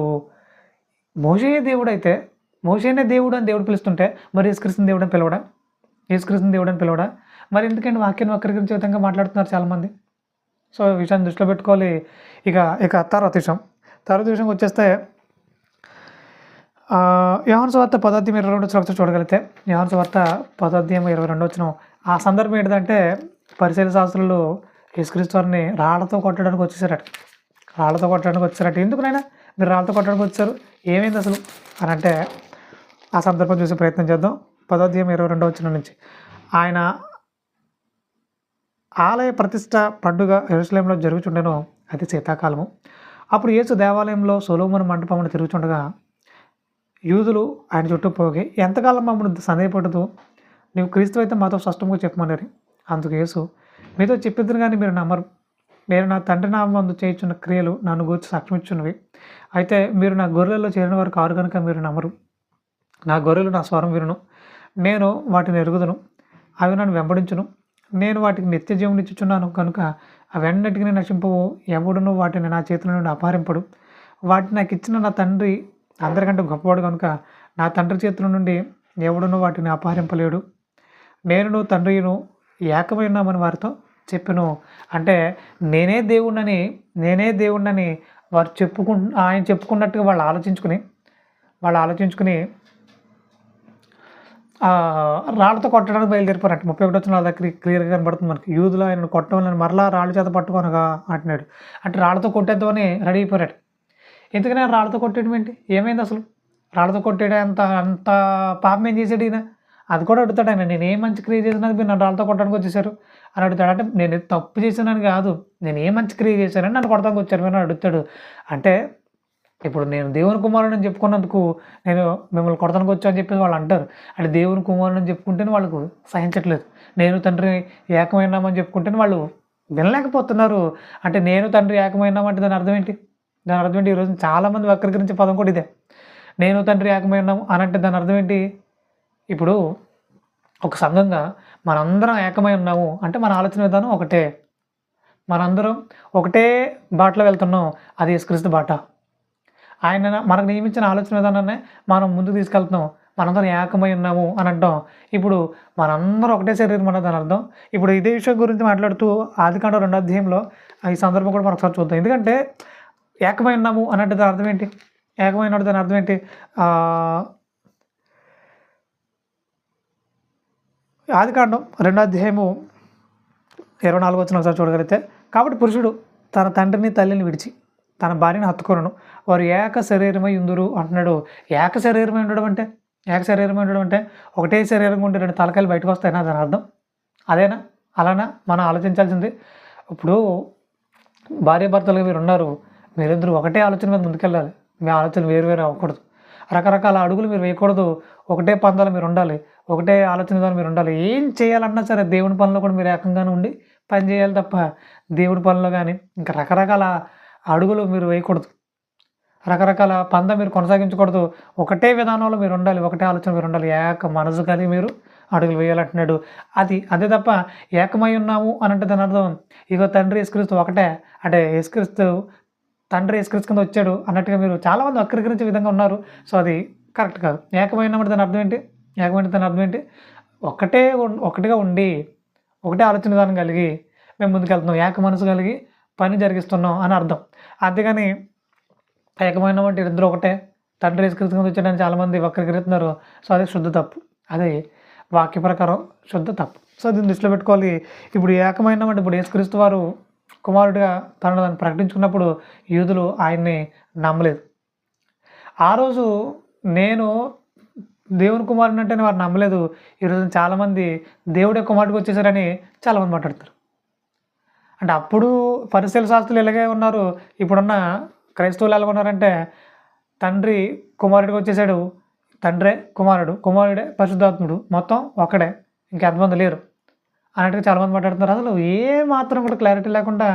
మోషే దేవుడు అయితే, మోషేనే దేవుడు అని దేవుడు పిలుస్తుంటే మరి యేసుక్రీస్తుని దేవుడు అని పిలవడా? మరి ఎందుకంటే వాక్యాన్ని వక్రీకరించే విధంగా మాట్లాడుతున్నారు చాలామంది. సో ఈ విషయాన్ని దృష్టిలో పెట్టుకోవాలి. ఇక తర్వాత విషయం, తర్వాత విషయంకి వచ్చేస్తే యోహాను సువార్త 10:22 ఒకసారి చూడగలిగితే యోహాను సువార్త 10:22 ఆ సందర్భం ఏంటంటే పరిసయ్యుల శాస్త్రులు యేసుక్రీస్తు వారిని రాళ్లతో కొట్టడానికి వచ్చేసారట. ఎందుకు నాయనా మీరు రాళ్ళతో కొట్టడానికి వచ్చారు, ఏమైంది అసలు అని అంటే ఆ సందర్భం చూసే ప్రయత్నం చేద్దాం. 10:22 నుంచి ఆయన ఆలయ ప్రతిష్ట పండుగ యెరూషలేములో జరుగుచుండెను. అది శీతాకాలము. అప్పుడు యేసు దేవాలయంలో సొలొమోను మంటపమును తిరుగుచుండగా యూదులు ఆయన చుట్టూ పోగి, ఎంతకాలం మమ్మల్ని సందేహపడుతూ నీవు క్రీస్తు అయితే మాతో స్పష్టంగా చెప్పమన్నారు. అందుకు యేసు, మీతో చెప్పిద్దును కానీ మీరు నమ్మరు. నేను నా తండ్రి నామందు చేయుచున్న క్రియలు నన్ను గూర్చి సాక్ష్యమిచ్చున్నవి. అయితే మీరు నా గొర్రెల్లో చేరిన వారు కారు కనుక మీరు నమ్మరు. నా గొర్రెలు నా స్వరం వినును, నేను వాటిని ఎరుగుదును, అవి నన్ను వెంబడించును. నేను వాటికి నిత్య జీవం ఇచ్చుచున్నాను కనుక అవన్నిటికీ నశింపవు. ఎవడును వాటిని నా చేతుల నుండి అపహరింపడు. వాటిని నాకు ఇచ్చిన నా తండ్రి అందరికంటే గొప్పవాడు కనుక నా తండ్రి చేతుల నుండి ఎవడును వాటిని అపహరింపలేడు. నేను తండ్రిను ఏకమై ఉన్నామని వారితో చెప్పెను. అంటే నేనే దేవుణ్ణని వారు ఆయన చెప్పుకున్నట్టుగా వాళ్ళు ఆలోచించుకుని రాళ్ళతో కొట్టడానికి బయలుదేరిపోయారంట. 31 వాళ్ళ దగ్గర క్లియర్గా కనబడుతుంది మనకి. యూదులు ఆయన కొట్టడం మరలా రాళ్ళ చేత పట్టుకోనగా అంటున్నాడు. అంటే రాళ్ళతో కొట్టేద్దామని రెడీ అయిపోయాడు. ఎందుకని రాళ్ళతో కొట్టేయడం ఏంటి, ఏమైంది అసలు? రాళ్ళతో కొట్టేయడం అంత పాపం ఏం చేసాడు ఈయన? అది కూడా అడుగుతాడు ఆయన. నేను ఏ మంచి క్రియ చేసినా మీరు నన్ను రాళ్ళతో కొట్టడానికి వచ్చేసారు అని అడుగుతాడు. అంటే నేను తప్పు చేశానని కాదు, నేను ఏ మంచి క్రియ చేశానని నన్ను కొట్టడానికి వచ్చారు అని అడుగుతాడు. అంటే ఇప్పుడు నేను దేవుని కుమారుని చెప్పుకున్నందుకు నేను మిమ్మల్ని కొడతానికి వచ్చా అని చెప్పేసి వాళ్ళు అంటారు. అంటే దేవుని కుమారుని చెప్పుకుంటేనే వాళ్ళకు సహించట్లేదు. నేను తండ్రి ఏకమైనామని చెప్పుకుంటేనే వాళ్ళు వినలేకపోతున్నారు. అంటే నేను తండ్రి ఏకమైనామంటే దాని అర్థం ఏంటి? ఈరోజు చాలామంది వక్రీకరించే పదం కూడా ఇదే. నేను తండ్రి ఏకమైనాము అని అంటే దాని అర్థం ఏంటి? ఇప్పుడు ఒక సంఘంగా మనందరం ఏకమై ఉన్నాము అంటే మన ఆలోచన విధానం ఒకటే, మనందరం ఒకటే బాటలో వెళ్తున్నాం, అది యేసుక్రీస్తు బాట. ఆయన మనకు నియమించిన ఆలోచన విధానాన్ని మనం ముందుకు తీసుకెళ్తున్నాం, మనందరం ఏకమై ఉన్నాము అని అంటాం. ఇప్పుడు మనందరం ఒకటే శరీరం అన్నది దాని అర్థం. ఇప్పుడు ఇదే విషయం గురించి మాట్లాడుతూ ఆదికాండం 2వ అధ్యాయంలో ఈ సందర్భం కూడా మనం ఒకసారి చూద్దాం. ఎందుకంటే ఏకమై ఉన్నాము అని అంటే దాని అర్థం ఏంటి? దాని అర్థం ఏంటి? ఆదికాండం 2వ అధ్యాయము 24 ఒకసారి చూడగలిగితే, కాబట్టి పురుషుడు తన తండ్రిని తల్లిని విడిచి తన భార్యను హత్తుకొనును, వారు ఏక శరీరమై ఉందురు అంటున్నాడు. ఏక శరీరమై ఉండడం అంటే ఒకటే శరీరంగా ఉండి 2 తలకాయలు బయటకు వస్తాయనా దాని అర్థం? అదేనా? అలానా మనం ఆలోచించాల్సింది? ఇప్పుడు భార్యాభర్తలుగా మీరు ఉన్నారు, మీరిద్దరూ ఒకటే ఆలోచన మీద ముందుకెళ్ళాలి. మీ ఆలోచన వేరు అవ్వకూడదు. రకరకాల అడుగులు మీరు వేయకూడదు. ఒకటే పందాలు మీరు ఉండాలి, ఒకటే ఆలోచన విధానం మీరు ఉండాలి. ఏం చేయాలన్నా సరే దేవుని పనిలో కూడా మీరు ఏకంగానే ఉండి పని చేయాలి తప్ప దేవుడి పనిలో కానీ ఇంకా రకరకాల అడుగులు మీరు వేయకూడదు, రకరకాల పంద మీరు కొనసాగించకూడదు. ఒకటే విధానంలో మీరు ఉండాలి, ఒకటే ఆలోచన మీరు ఉండాలి. ఏక మనసు కలిగి మీరు అడుగులు వేయాలంటున్నాడు. అదే తప్ప ఏకమై ఉన్నాము అని అంటే దాని అర్థం ఇగో తండ్రి యేసుక్రీస్తు ఒకటే, అంటే తండ్రి యేసుక్రీస్తు కింద వచ్చాడు అన్నట్టుగా మీరు చాలామంది వక్రీకరించే విధంగా ఉన్నారు. సో అది కరెక్ట్ కాదు. ఏకమై ఉన్నామంటే దాని అర్థం ఏంటి? ఒకటిగా ఉండి ఒకటే ఆలోచన విధానం కలిగి మేము ముందుకెళ్తున్నాం, ఏక మనసు కలిగి పని జరిగిస్తున్నాం అని అర్థం. అంతేగాని ఏకమైన అంటే ఇద్దరు ఒకటే తండ్రి యేసుక్రీస్తు కింద వచ్చాడని చాలామంది వక్రీకరిస్తున్నారు. సో అది శుద్ధ తప్పు, అది వాక్య ప్రకారం శుద్ధ తప్పు. సో దీన్ని దృష్టిలో పెట్టుకోవాలి. ఇప్పుడు ఏకమైనామంటే ఇప్పుడు యేసుక్రీస్తు వారు కుమారుడిగా దాన్ని ప్రకటించుకున్నప్పుడు యూదులు ఆయన్ని నమ్మలేదు. ఆ రోజు నేను దేవుని కుమారుని అంటేనే వారు నమ్మలేదు. ఈరోజు చాలామంది దేవుడే కుమారుడికి వచ్చేసారని చాలామంది మాట్లాడతారు. అంటే అప్పుడు పరిసయ్యుల శాస్త్రులు ఇలాగే ఉన్నారు, ఇప్పుడున్న క్రైస్తవులు ఎలాగ ఉన్నారంటే తండ్రి కుమారుడికి వచ్చేసాడు, తండ్రే కుమారుడు, కుమారుడే పరిశుద్ధాత్ముడు, మొత్తం ఒక్కడే, ఇంకెంతమంది లేరు అన్నట్టుగా చాలామంది మాట్లాడుతున్నారు. అసలు ఏ మాత్రం కూడా క్లారిటీ లేకుండా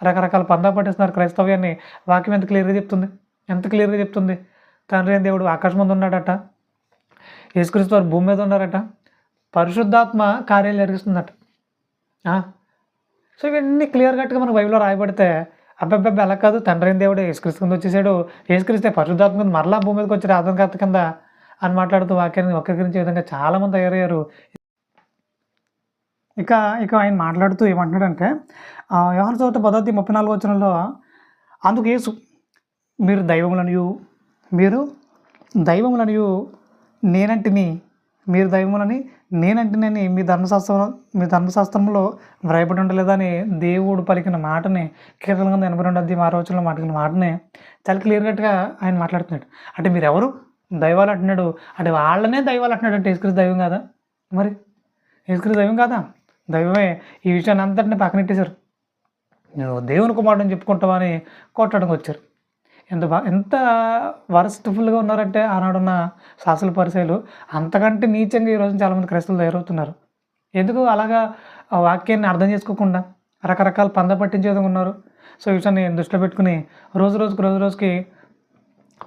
రకరకాల పందా పట్టిస్తున్నారు క్రైస్తవ్యాన్ని. వాక్యం ఎంత క్లియర్గా చెప్తుంది? తండ్రి అయిన దేవుడు ఆకాశం ముందు ఉన్నాడట, యేసుక్రీస్తు వారు భూమి మీద ఉన్నారట, పరిశుద్ధాత్మ కార్యాలు జరిగిస్తుందట. సో ఇవన్నీ క్లియర్ కట్గా మన బైబిల్లో రాయబడితే అబ్బాయి అలా కాదు, తండ్రి అయిన దేవుడే యేసుక్రీస్తు కింద వచ్చేసాడు, యేసుక్రీస్తే పరిశుద్ధాత్మ కింద మరలా భూమి మీదకి వచ్చాడు ఆదమకర్త కింద అని మాట్లాడుతూ వాక్యాన్ని వక్రీకరించే విధంగా చాలామంది తయారయ్యారు. ఇక ఆయన మాట్లాడుతూ ఏమంటున్నాడంటే యోహాను సువార్త 10:34 అందుకు యేసు మీరు దైవములనియు మీరు దైవములనియు నేనంటిని మీరు దైవములని నేనంటినని మీ ధర్మశాస్త్రంలో వ్రాయబడి ఉండలేదని దేవుడు పలికిన మాటని కీర్తన గ్రంథం 82:6 మాట్లాడిన మాటనే చాలా క్లియర్ కట్గా ఆయన మాట్లాడుతున్నాడు. అంటే మీరు ఎవరు దైవాలు అంటున్నాడు, అంటే వాళ్ళనే దైవాలు అంటున్నాడు. అంటే యేసుక్రీస్తు దైవం కాదా? మరి యేసుక్రీస్తు దైవం కాదా? దైవమే. ఈ విషయాన్ని అంతటిని పక్కనెట్టేశారు. నువ్వు దేవుని కుమారుడు అని చెప్పుకుంటావా అని కొట్టడానికి వచ్చారు. ఎంత వరస్ట్ఫుల్గా ఉన్నారంటే ఆనాడున్న శాస్త్రుల పరిచయాలు అంతకంటే నీచంగా ఈరోజు చాలామంది క్రైస్తవులు తయారవుతున్నారు. ఎందుకు అలాగా ఆ వాక్యాన్ని అర్థం చేసుకోకుండా రకరకాల పంద పట్టించే విధంగా ఉన్నారు. సో ఈ విషయాన్ని దృష్టిలో పెట్టుకుని రోజు రోజుకి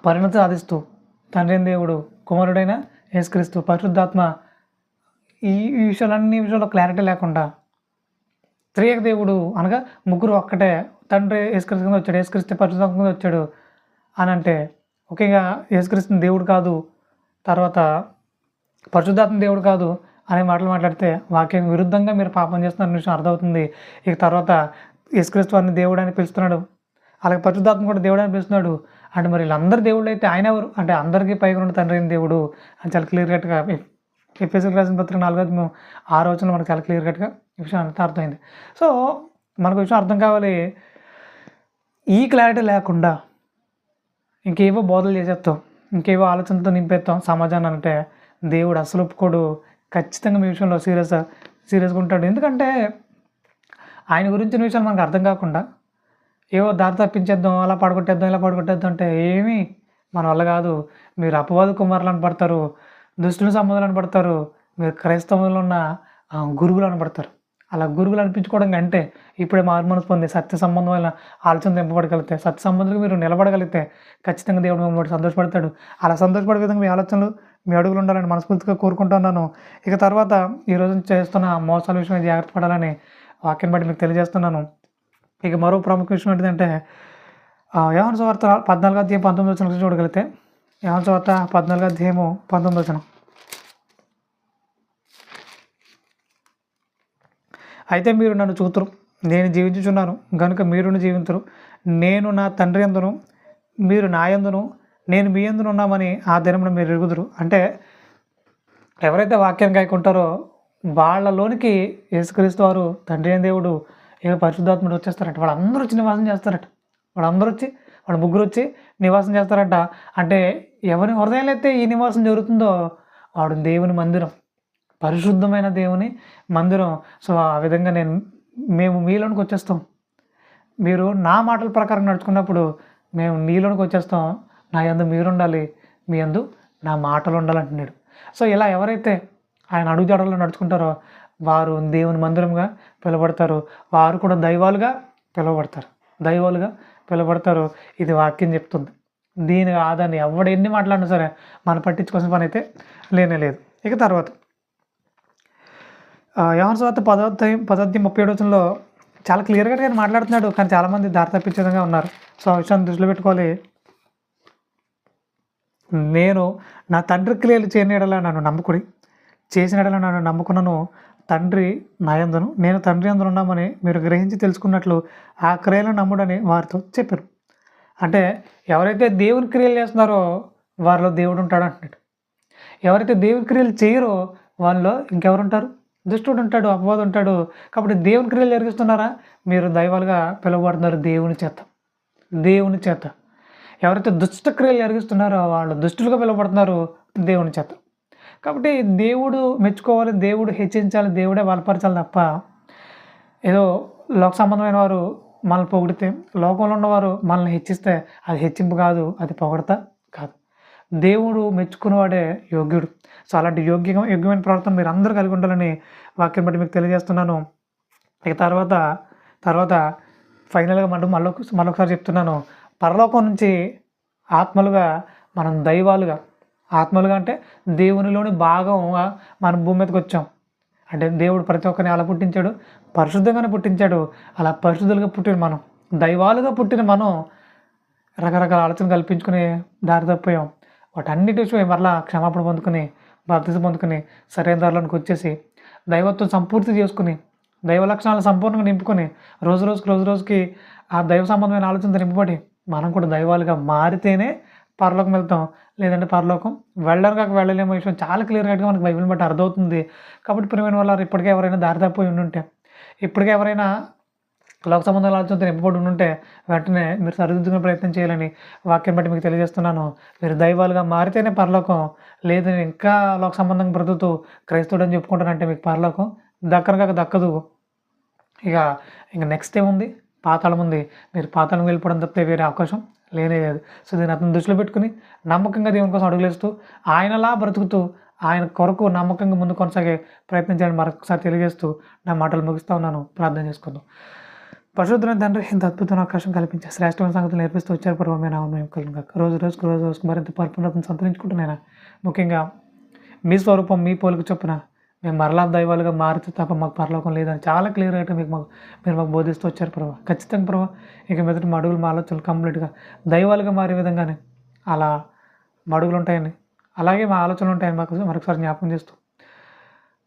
పరిణతి సాధిస్తూ తండ్రి అయిన దేవుడు, కుమారుడైన యేసుక్రీస్తు, పరిశుద్ధాత్మ ఈ విషయాల్లో క్లారిటీ లేకుండా త్రియేక దేవుడు అనగా ముగ్గురు ఒక్కటే, తండ్రి యేసుక్రీస్తు కింద వచ్చాడు, యేసుక్రీస్తు పరిశుద్ధాత్మ కింద వచ్చాడు అని అంటే ముఖ్యంగా యేసుక్రీస్తుని దేవుడు కాదు, తర్వాత పరిశుద్ధాత్మ దేవుడు కాదు అనే మాటలు మాట్లాడితే వాక్యం విరుద్ధంగా మీరు పాపం చేస్తున్న విషయం అర్థమవుతుంది. ఇక తర్వాత యేసుక్రీస్తు వారిని దేవుడు అని పిలుస్తున్నాడు, అలాగే పరిశుద్ధాత్మ కూడా దేవుడు అని పిలుస్తున్నాడు. అంటే మరి వీళ్ళందరూ దేవుళ్ళు అయితే ఆయన ఎవరు? అంటే అందరికీ పైగా ఉన్న తండ్రి అయిన దేవుడు అని చాలా క్లియర్ కట్గా ఎఫెసీయులకు రాసిన పత్రిక 4:6 మనకు చాలా క్లియర్ కట్గా ఈ విషయం అంతా అర్థమైంది. సో మనకు విషయం అర్థం కావాలి. ఈ క్లారిటీ లేకుండా ఇంకేవో బోధలు చేసేస్తాం, ఇంకేవో ఆలోచనతో నింపేస్తాం సమాజాన్ని అంటే దేవుడు అసలు ఒప్పుకోడు. ఖచ్చితంగా మీ విషయంలో సీరియస్గా ఉంటాడు. ఎందుకంటే ఆయన గురించిన విషయాలు మనకు అర్థం కాకుండా ఏవో దారి తప్పించేద్దాం, అలా పడగొట్టేద్దాం అంటే ఏమీ మన వల్ల కాదు. మీరు అపవాద కుమారులు అని పడతారు, దుష్టుల సంబంధాలు అని పడతారు, మీరు క్రైస్తవంలో ఉన్న గురువులు అని పడతారు. అలా గురువులు అనిపించుకోవడం కంటే ఇప్పుడే మారుమనసు పొంది సత్య సంబంధమైన ఆలోచన తెంపబడగలిగితే, సత్య సంబంధులకు మీరు నిలబడగలిగితే ఖచ్చితంగా దేవుడు మిమ్మల్ని సంతోషపడతాడు. అలా సంతోషపడే విధంగా మీ ఆలోచనలు, మీ అడుగులు ఉండాలని మనస్ఫూర్తిగా కోరుకుంటున్నాను. ఇక తర్వాత ఈరోజు చేస్తున్న మోసాల విషయమే జాగ్రత్త పడాలని వాక్యం బట్టి మీకు తెలియజేస్తున్నాను. ఇక మరో ప్రముఖ విషయం ఏంటంటే యోహాను సువార్త 14:19 చూడగలిగితే, యోహాను సువార్త 14:19 అయితే మీరు నన్ను చూతురు, నేను జీవించుచున్నాను గనుక మీరును జీవింతురు, నేను నా తండ్రి యందును మీరు నా యందును నేను మీ యందును ఉన్నామని ఆ దినమున మీరు ఎరుగుదురు. అంటే ఎవరైతే వాక్యాన్ని గాయకుంటారో వాళ్ళలోనికి యేసుక్రీస్తు వారు, తండ్రి అయిన దేవుడు, పరిశుద్ధాత్ముడు వచ్చేస్తారట. వాళ్ళందరూ వచ్చి నివాసం చేస్తారట. వాళ్ళ ముగ్గురు వచ్చి నివాసం చేస్తారట. అంటే ఎవరి హృదయంలో అయితే ఈ నివాసం జరుగుతుందో వాడు దేవుని మందిరం, పరిశుద్ధమైన దేవుని మందిరం. సో ఆ విధంగా మేము మీలోనికి వచ్చేస్తాం. మీరు నా మాటల ప్రకారం నడుచుకున్నప్పుడు మేము నీలోనికి వచ్చేస్తాం. నా యందు మీరుండాలి, మీ యందు నా మాటలు ఉండాలంటున్నాడు. సో ఇలా ఎవరైతే ఆయన అడుగుజాడల్లో నడుచుకుంటారో వారు దేవుని మందిరంగా పిలువబడతారు. వారు కూడా దైవాలుగా పిలువబడతారు. ఇది వాక్యం చెప్తుంది. దీని ఆదాన్ని ఎవడు ఎన్ని మాట్లాడినా సరే మనం పట్టించుకోవాల్సిన పని అయితే లేదు. ఇక తర్వాత యోహాను సువార్త 10:37 చాలా క్లియర్గా ఆయన మాట్లాడుతున్నాడు. కానీ చాలామంది దారి తప్పించే విధంగా ఉన్నారు. సో ఆ విషయాన్ని దృష్టిలో పెట్టుకోవాలి. నేను నా తండ్రి క్రియలు చేయనీడలా నన్ను నమ్ముకుని చేసినడలా నన్ను నమ్ముకున్నాను, తండ్రి నా యందును నేను తండ్రి యందును ఉన్నామని మీరు గ్రహించి తెలుసుకున్నట్లు ఆ క్రియలను నమ్ముడని వారితో చెప్పారు. అంటే ఎవరైతే దేవుని క్రియలు చేస్తున్నారో వారిలో దేవుడు ఉంటాడు అంటున్నాడు. ఎవరైతే దేవుని క్రియలు చేయరో వాళ్ళలో ఇంకెవరుంటారు? దుష్టుడు ఉంటాడు, అపవాదు ఉంటాడు. కాబట్టి దేవుని క్రియలు జరిగిస్తున్నారా? మీరు దైవాలుగా పిలువబడుతున్నారు దేవుని చేత. ఎవరైతే దుష్ట క్రియలు జరిగిస్తున్నారో వాళ్ళు దుష్టులుగా పిలువబడుతున్నారు దేవుని చేత. కాబట్టి దేవుడు మెచ్చుకోవాలి, దేవుడు హెచ్చించాలి, దేవుడే బలపరచాలి తప్ప ఏదో లోక సంబంధమైన వారు మనల్ని పొగిడితే, లోకంలో ఉన్నవారు మనల్ని హెచ్చిస్తే అది హెచ్చింపు కాదు, అది పొగడత కాదు. దేవుడు మెచ్చుకున్నవాడే యోగ్యుడు. సో అలాంటి యోగ్యమైన ప్రవర్తన మీరు అందరూ కలిగి ఉండాలని వాక్యం బట్టి మీకు తెలియజేస్తున్నాను. ఇక తర్వాత ఫైనల్గా మళ్ళొకసారి చెప్తున్నాను. పరలోకం నుంచి ఆత్మలుగా మనం ఆత్మలుగా అంటే దేవునిలోని భాగంగా మనం భూమి మీదకి వచ్చాం. అంటే దేవుడు ప్రతి ఒక్కరిని అలా పుట్టించాడు, పరిశుద్ధంగానే పుట్టించాడు. అలా పరిశుద్ధులుగా పుట్టిన మనం, దైవాలుగా పుట్టిన మనం రకరకాల ఆలోచన కల్పించుకుని దారి తప్పిపోయాం. వాటన్నిటి విషయం మరలా క్షమాపణ పొందుకుని, బాప్తిజం పొందుకుని సరైన దారిలోనికి వచ్చేసి దైవత్వం సంపూర్తి చేసుకుని, దైవ లక్షణాలను సంపూర్ణంగా నింపుకొని రోజుకి ఆ దైవ సంబంధమైన ఆలోచనతో నింపబడి మనం కూడా దైవాలుగా మారితేనే పరలోకం వెళ్తాం. లేదంటే పరలోకం వెళ్ళడం కాక వెళ్ళలేమో విషయం చాలా క్లియర్ కట్‌గా మనకు బైబిల్‌ని బట్టి అర్థమవుతుంది. కాబట్టి ప్రియమైన వాళ్ళారా ఇప్పటికే ఎవరైనా దారి తప్పిపోయి ఉండుంటే, ఇప్పటికే ఎవరైనా లోక సంబంధాల ఆలోచనతో నింపబడి ఉండుంటే, వెంటనే మీరు సరిదిద్దుకునే ప్రయత్నం చేయాలని వాక్యం బట్టి మీకు తెలియజేస్తున్నాను. మీరు దైవాలుగా మారితేనే పరలోకం. లేదు నేను ఇంకా లోక సంబంధంగా బ్రతుకుతూ క్రైస్తవుడని చెప్పుకుంటానంటే మీకు పరలోకం దక్కను కాక దక్కదు. ఇక, ఇంక నెక్స్ట్ ఏముంది? పాతాళం ఉంది. మీరు పాతాళం వెళ్ళిపోవడం తప్పితే వేరే అవకాశం లేనే లేదు. సో, దీన్ని అతను దృష్టిలో పెట్టుకొని నమ్మకంగా దేవుని కోసం అడుగులేస్తూ, ఆయనలా బ్రతుకుతూ, ఆయన కొరకు నమ్మకంగా ముందు కొనసాగే ప్రయత్నం చేయాలని మరొకసారి తెలియజేస్తూ నా మాటలు ముగిస్తా ఉన్నాను. ప్రార్థన చేసుకుందాం. పరిశుద్ధులైన తండ్రి, ఇంత అద్భుతమైన అవకాశం కల్పించి శ్రేష్టమైన సంగతులు నేర్పిస్తూ వచ్చారు ప్రభు. మీ నామం మహిమ కలుగును గాక. రోజుకు మరింత పరిపూర్ణతను సంతరించుకుంటున్నాను. ముఖ్యంగా మీ స్వరూపం, మీ పోలిక చొప్పున మేము మరలా దైవాలుగా మారితే తప్ప మాకు పరలోకం లేదని చాలా క్లియర్‌గా మీరు మాకు బోధిస్తూ వచ్చారు ప్రభు. ఖచ్చితంగా ప్రభు, ఇక మీదట మా అడుగులు, మా ఆలోచనలు కంప్లీట్‌గా దైవాలుగా మారే విధంగానే అలా మా అడుగులు ఉంటాయని, అలాగే మా ఆలోచనలు ఉంటాయని మాకు మరొకసారి జ్ఞాపకం చేస్తూ,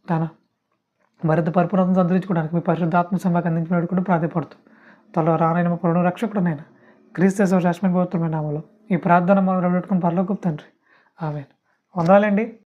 తాను మరింత పరిపూర్ణతను సంతరించుకోవడానికి మీ పరిశుద్ధాత్మ సమాకి అందించి వేడుకుంటూ ప్రాధాయపడుతూ, త్వరలో రానైన మా ప్రభువును రక్షకుడునైన క్రీస్తు యేసు శాశ్వతమైన పవిత్రమైన నామములో ఈ ప్రార్థన మనం పెట్టుకుని పరలోకపు తండ్రి. ఆమేన్. వందనాలండి.